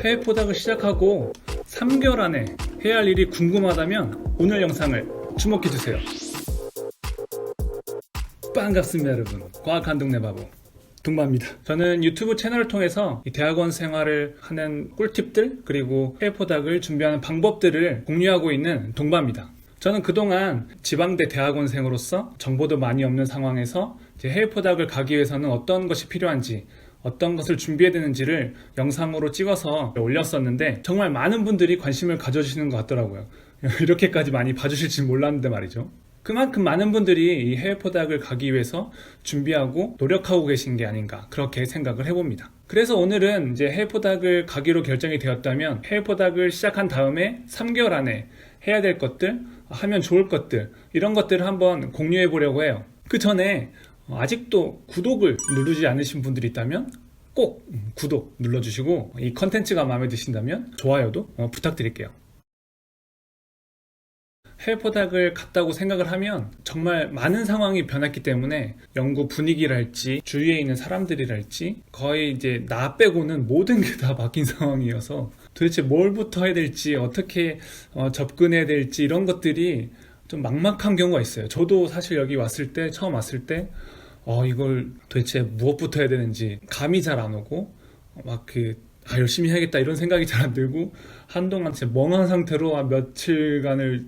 해외 포닥을 시작하고 3개월 안에 해야 할 일이 궁금하다면 오늘 영상을 주목해주세요. 반갑습니다 여러분, 과학한 동네 바보 동바입니다. 저는 유튜브 채널을 통해서 이 대학원 생활을 하는 꿀팁들, 그리고 해외 포닥을 준비하는 방법들을 공유하고 있는 동바입니다. 저는 그동안 지방대 대학원생으로서 정보도 많이 없는 상황에서 이제 해외 포닥을 가기 위해서는 어떤 것이 필요한지, 어떤 것을 준비해야 되는지를 영상으로 찍어서 올렸었는데 정말 많은 분들이 관심을 가져주시는 것 같더라고요. 이렇게까지 많이 봐주실지 몰랐는데 말이죠. 그만큼 많은 분들이 이 해외 포닥을 가기 위해서 준비하고 노력하고 계신 게 아닌가, 그렇게 생각을 해봅니다. 그래서 오늘은 이제 해외 포닥을 가기로 결정이 되었다면 해외 포닥을 시작한 다음에 3개월 안에 해야 될 것들, 하면 좋을 것들, 이런 것들을 한번 공유해 보려고 해요. 그 전에 아직도 구독을 누르지 않으신 분들이 있다면 꼭 구독 눌러주시고, 이 컨텐츠가 마음에 드신다면 좋아요도 부탁드릴게요. 해외 포닥을 갔다고 생각을 하면 정말 많은 상황이 변했기 때문에 연구 분위기랄지 주위에 있는 사람들이랄지 거의 이제 나 빼고는 모든 게 다 바뀐 상황이어서 도대체 뭘부터 해야 될지, 어떻게 접근해야 될지, 이런 것들이 좀 막막한 경우가 있어요. 저도 사실 여기 왔을 때, 처음 왔을 때 이걸 도대체 무엇부터 해야 되는지 감이 잘 안 오고, 열심히 해야겠다 이런 생각이 잘 안 들고, 한동안 진짜 멍한 상태로 며칠간을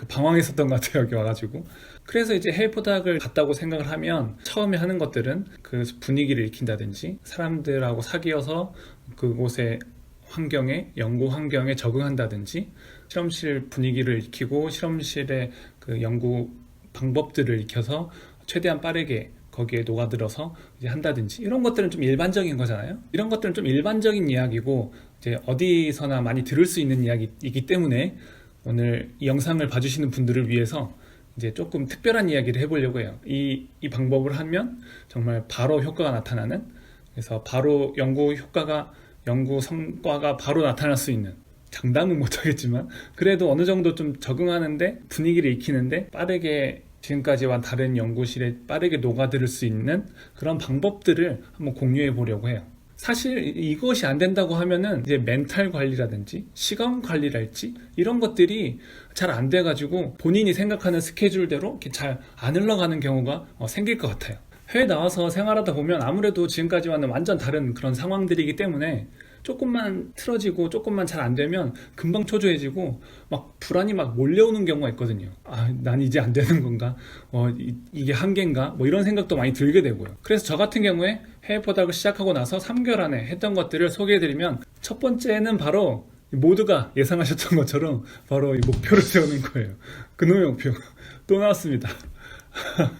방황했었던 것 같아요, 여기 와가지고. 그래서 이제 해외 포닥을 갔다고 생각을 하면 처음에 하는 것들은 그 분위기를 익힌다든지, 사람들하고 사귀어서 그곳의 환경에, 연구 환경에 적응한다든지, 실험실 분위기를 익히고 실험실의 그 연구 방법들을 익혀서 최대한 빠르게 거기에 녹아들어서 이제 한다든지, 이런 것들은 좀 일반적인 거잖아요. 이런 것들은 좀 일반적인 이야기고 이제 어디서나 많이 들을 수 있는 이야기이기 때문에 오늘 이 영상을 봐주시는 분들을 위해서 이제 조금 특별한 이야기를 해보려고 해요. 이 방법을 하면 정말 바로 효과가 나타나는, 그래서 바로 연구 성과가 바로 나타날 수 있는, 장담은 못하겠지만 그래도 어느 정도 좀 적응하는데, 분위기를 익히는데 빠르게 지금까지와 다른 연구실에 빠르게 녹아들 수 있는 그런 방법들을 한번 공유해 보려고 해요. 사실 이것이 안 된다고 하면은 이제 멘탈 관리라든지 시간 관리랄지 이런 것들이 잘 안 돼가지고 본인이 생각하는 스케줄대로 이렇게 잘 안 흘러가는 경우가 생길 것 같아요. 해외 나와서 생활하다 보면 아무래도 지금까지와는 완전 다른 그런 상황들이기 때문에 조금만 틀어지고 조금만 잘 안 되면 금방 초조해지고 막 불안이 막 몰려오는 경우가 있거든요. 난 이제 안 되는 건가? 이게 한계인가? 이런 생각도 많이 들게 되고요. 그래서 저 같은 경우에 해외 포닥을 시작하고 나서 3개월 안에 했던 것들을 소개해드리면, 첫 번째는 바로 모두가 예상하셨던 것처럼 바로 이 목표를 세우는 거예요. 그놈의 목표 또 나왔습니다.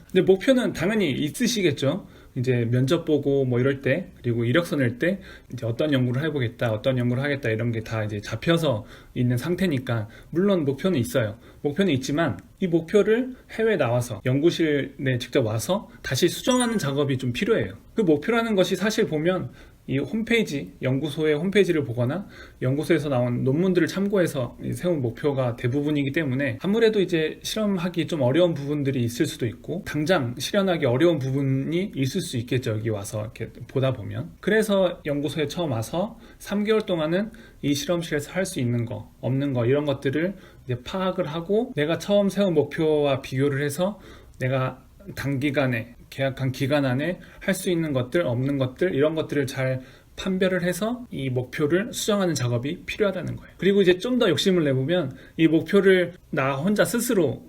근데 목표는 당연히 있으시겠죠. 이제 면접 보고 이럴 때, 그리고 이력서 낼 때 이제 어떤 연구를 해보겠다, 어떤 연구를 하겠다, 이런 게 다 이제 잡혀서 있는 상태니까 물론 목표는 있어요. 목표는 있지만 이 목표를 해외 나와서 연구실에 직접 와서 다시 수정하는 작업이 좀 필요해요. 그 목표라는 것이 사실 보면 이 홈페이지, 연구소의 홈페이지를 보거나 연구소에서 나온 논문들을 참고해서 세운 목표가 대부분이기 때문에 아무래도 이제 실험하기 좀 어려운 부분들이 있을 수도 있고, 당장 실현하기 어려운 부분이 있을 수 있겠죠, 여기 와서 이렇게 보다 보면. 그래서 연구소에 처음 와서 3개월 동안은 이 실험실에서 할 수 있는 거, 없는 거, 이런 것들을 이제 파악을 하고, 내가 처음 세운 목표와 비교를 해서 내가 단기간에, 계약한 기간 안에 할 수 있는 것들, 없는 것들, 이런 것들을 잘 판별을 해서 이 목표를 수정하는 작업이 필요하다는 거예요. 그리고 이제 좀 더 욕심을 내보면 이 목표를 나 혼자 스스로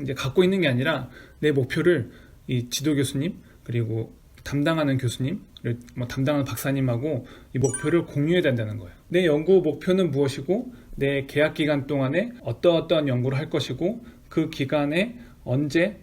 이제 갖고 있는 게 아니라 내 목표를 이 지도 교수님, 그리고 담당하는 교수님, 담당하는 박사님하고 이 목표를 공유해야 된다는 거예요. 내 연구 목표는 무엇이고, 내 계약 기간 동안에 어떠한 연구를 할 것이고, 그 기간에 언제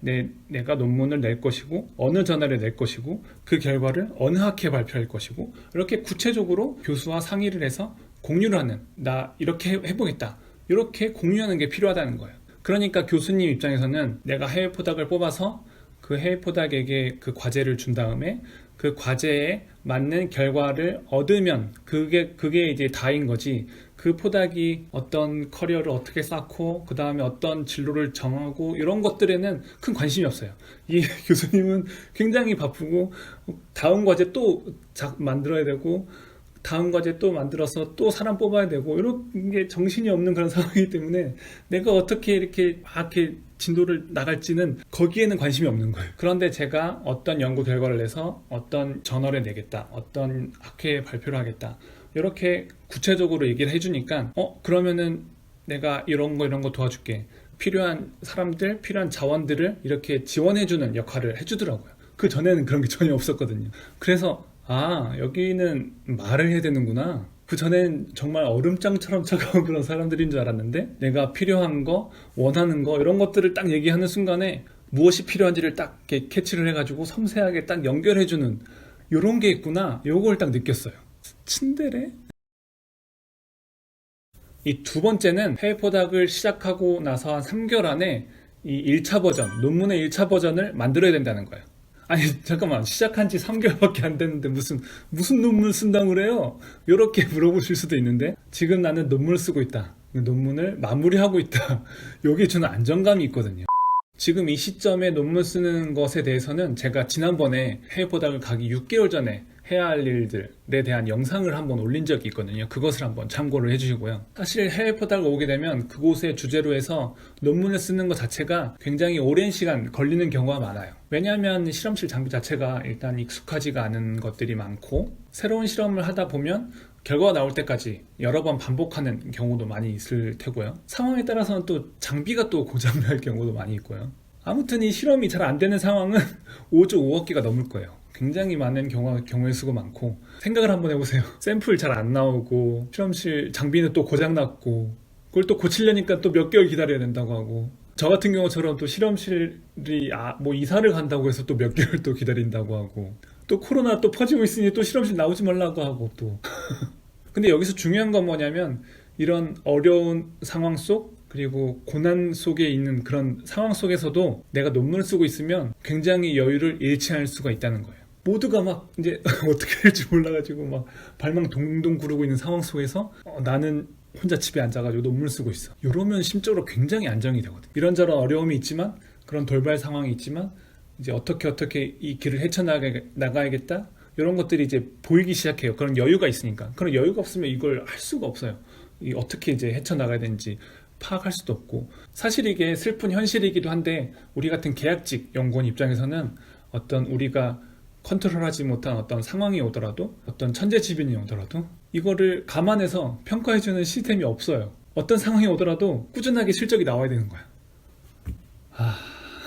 내가 논문을 낼 것이고, 어느 저널에 낼 것이고, 그 결과를 어느 학회에 발표할 것이고, 이렇게 구체적으로 교수와 상의를 해서 공유를 하는, 나 이렇게 해보겠다, 이렇게 공유하는 게 필요하다는 거예요. 그러니까 교수님 입장에서는 내가 해외 포닥을 뽑아서 그 해외 포닥에게 그 과제를 준 다음에 그 과제에 맞는 결과를 얻으면 그게 이제 다인 거지, 그 포닥이 어떤 커리어를 어떻게 쌓고 그 다음에 어떤 진로를 정하고 이런 것들에는 큰 관심이 없어요. 이 교수님은 굉장히 바쁘고 다음 과제 또 만들어야 되고 다음 과제 또 만들어서 또 사람 뽑아야 되고 이런 게 정신이 없는 그런 상황이기 때문에 내가 어떻게 이렇게 막 이렇게 진도를 나갈지는 거기에는 관심이 없는 거예요. 그런데 제가 어떤 연구 결과를 내서 어떤 저널에 내겠다, 어떤 학회에 발표를 하겠다, 이렇게 구체적으로 얘기를 해주니까 그러면은 내가 이런 거 도와줄게, 필요한 사람들, 필요한 자원들을 이렇게 지원해주는 역할을 해주더라고요. 그 전에는 그런 게 전혀 없었거든요. 그래서 여기는 말을 해야 되는구나. 그 전엔 정말 얼음장처럼 차가운 그런 사람들인 줄 알았는데 내가 필요한 거, 원하는 거 이런 것들을 딱 얘기하는 순간에 무엇이 필요한지를 딱 이렇게 캐치를 해가지고 섬세하게 딱 연결해주는 이런 게 있구나. 요걸 딱 느꼈어요. 친데레? 이 두 번째는 해외 포닥을 시작하고 나서 한 3개월 안에 이 1차 버전, 논문의 1차 버전을 만들어야 된다는 거예요. 아니 잠깐만, 시작한 지 3개월밖에 안 됐는데 무슨 논문을 쓴다고 그래요? 이렇게 물어보실 수도 있는데, 지금 나는 논문을 쓰고 있다, 논문을 마무리하고 있다, 여기에 저는 안정감이 있거든요. 지금 이 시점에 논문 쓰는 것에 대해서는 제가 지난번에 해외 포닥을 가기 6개월 전에 해야 할 일들에 대한 영상을 한번 올린 적이 있거든요. 그것을 한번 참고를 해주시고요. 사실 해외 포닥을 오게 되면 그곳의 주제로 해서 논문을 쓰는 것 자체가 굉장히 오랜 시간 걸리는 경우가 많아요. 왜냐하면 실험실 장비 자체가 일단 익숙하지가 않은 것들이 많고, 새로운 실험을 하다 보면 결과가 나올 때까지 여러 번 반복하는 경우도 많이 있을 테고요. 상황에 따라서는 또 장비가 또 고장날 경우도 많이 있고요. 아무튼 이 실험이 잘 안 되는 상황은 5조 5억 개가 넘을 거예요. 굉장히 많은 경우의 수가 많고, 생각을 한번 해보세요. 샘플 잘 안 나오고 실험실 장비는 또 고장났고, 그걸 또 고치려니까 또 몇 개월 기다려야 된다고 하고, 저 같은 경우처럼 또 실험실이 뭐 이사를 간다고 해서 또 몇 개월 또 기다린다고 하고, 또 코로나 또 퍼지고 있으니 또 실험실 나오지 말라고 하고 또 근데 여기서 중요한 건 뭐냐면, 이런 어려운 상황 속, 그리고 고난 속에 있는 그런 상황 속에서도 내가 논문을 쓰고 있으면 굉장히 여유를 잃지 않을 수가 있다는 거예요. 모두가 막 이제 어떻게 될지 몰라가지고 막 발망 동동 구르고 있는 상황 속에서 나는 혼자 집에 앉아가지고 논문을 쓰고 있어. 이러면 심적으로 굉장히 안정이 되거든. 이런저런 어려움이 있지만, 그런 돌발 상황이 있지만, 이제 어떻게 이 길을 헤쳐나가야겠다, 이런 것들이 이제 보이기 시작해요. 그런 여유가 있으니까. 그런 여유가 없으면 이걸 할 수가 없어요. 어떻게 이제 헤쳐나가야 되는지 파악할 수도 없고, 사실 이게 슬픈 현실이기도 한데, 우리 같은 계약직 연구원 입장에서는 어떤 우리가 컨트롤하지 못한 어떤 상황이 오더라도, 어떤 천재지변이 오더라도 이거를 감안해서 평가해주는 시스템이 없어요. 어떤 상황이 오더라도 꾸준하게 실적이 나와야 되는 거야.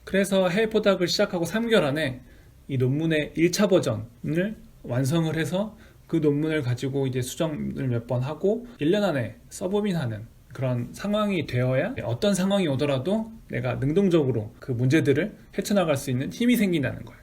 그래서 해외 포닥을 시작하고 3개월 안에 이 논문의 1차 버전을 완성을 해서 그 논문을 가지고 이제 수정을 몇 번 하고 1년 안에 서브밋하는 그런 상황이 되어야 어떤 상황이 오더라도 내가 능동적으로 그 문제들을 헤쳐나갈 수 있는 힘이 생긴다는 거예요.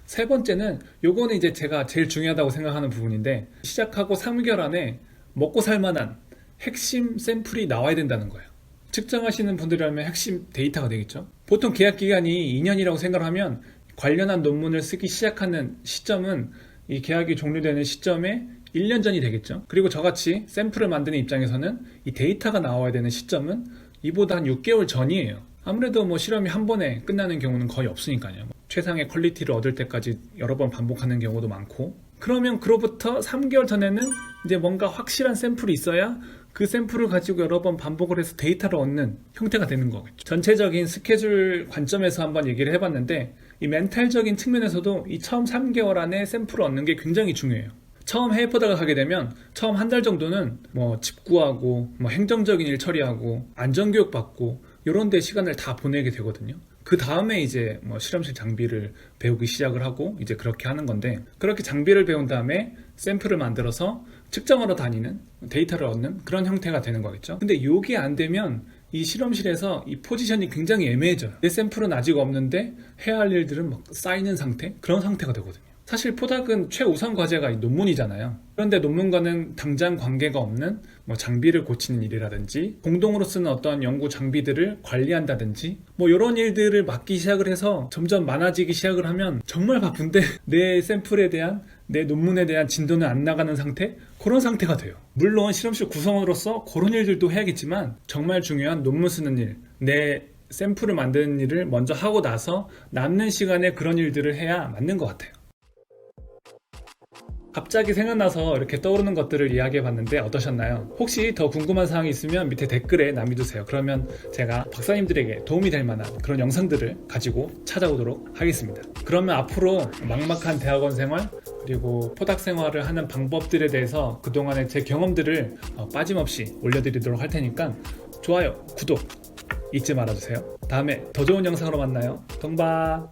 세 번째는, 요거는 이제 제가 제일 중요하다고 생각하는 부분인데, 시작하고 3개월 안에 먹고 살만한 핵심 샘플이 나와야 된다는 거예요. 측정하시는 분들이라면 핵심 데이터가 되겠죠. 보통 계약 기간이 2년이라고 생각하면 관련한 논문을 쓰기 시작하는 시점은 이 계약이 종료되는 시점에 1년 전이 되겠죠. 그리고 저같이 샘플을 만드는 입장에서는 이 데이터가 나와야 되는 시점은 이보다 한 6개월 전이에요. 아무래도 뭐 실험이 한 번에 끝나는 경우는 거의 없으니까요. 최상의 퀄리티를 얻을 때까지 여러 번 반복하는 경우도 많고, 그러면 그로부터 3개월 전에는 이제 뭔가 확실한 샘플이 있어야 그 샘플을 가지고 여러 번 반복을 해서 데이터를 얻는 형태가 되는 거겠죠. 전체적인 스케줄 관점에서 한번 얘기를 해봤는데, 이 멘탈적인 측면에서도 이 처음 3개월 안에 샘플을 얻는 게 굉장히 중요해요. 처음 해외 포닥을 가게 되면 처음 한 달 정도는 뭐 집 구하고 뭐 행정적인 일 처리하고 안전교육 받고 이런 데 시간을 다 보내게 되거든요. 그 다음에 이제 뭐 실험실 장비를 배우기 시작을 하고 이제 그렇게 하는 건데, 그렇게 장비를 배운 다음에 샘플을 만들어서 측정하러 다니는, 데이터를 얻는 그런 형태가 되는 거겠죠. 근데 이게 안 되면 이 실험실에서 이 포지션이 굉장히 애매해져요. 내 샘플은 아직 없는데 해야 할 일들은 막 쌓이는 상태? 그런 상태가 되거든요. 사실 포닥은 최우선 과제가 이 논문이잖아요. 그런데 논문과는 당장 관계가 없는 뭐 장비를 고치는 일이라든지, 공동으로 쓰는 어떤 연구 장비들을 관리한다든지, 뭐 이런 일들을 맡기 시작을 해서 점점 많아지기 시작을 하면 정말 바쁜데 내 샘플에 대한, 내 논문에 대한 진도는 안 나가는 상태? 그런 상태가 돼요. 물론 실험실 구성원으로서 그런 일들도 해야겠지만 정말 중요한 논문 쓰는 일, 내 샘플을 만드는 일을 먼저 하고 나서 남는 시간에 그런 일들을 해야 맞는 것 같아요. 갑자기 생각나서 이렇게 떠오르는 것들을 이야기해 봤는데 어떠셨나요? 혹시 더 궁금한 사항이 있으면 밑에 댓글에 남겨주세요. 그러면 제가 박사님들에게 도움이 될 만한 그런 영상들을 가지고 찾아오도록 하겠습니다. 그러면 앞으로 막막한 대학원 생활 그리고 포닥 생활을 하는 방법들에 대해서 그동안의 제 경험들을 빠짐없이 올려드리도록 할 테니까 좋아요, 구독 잊지 말아주세요. 다음에 더 좋은 영상으로 만나요. 동바.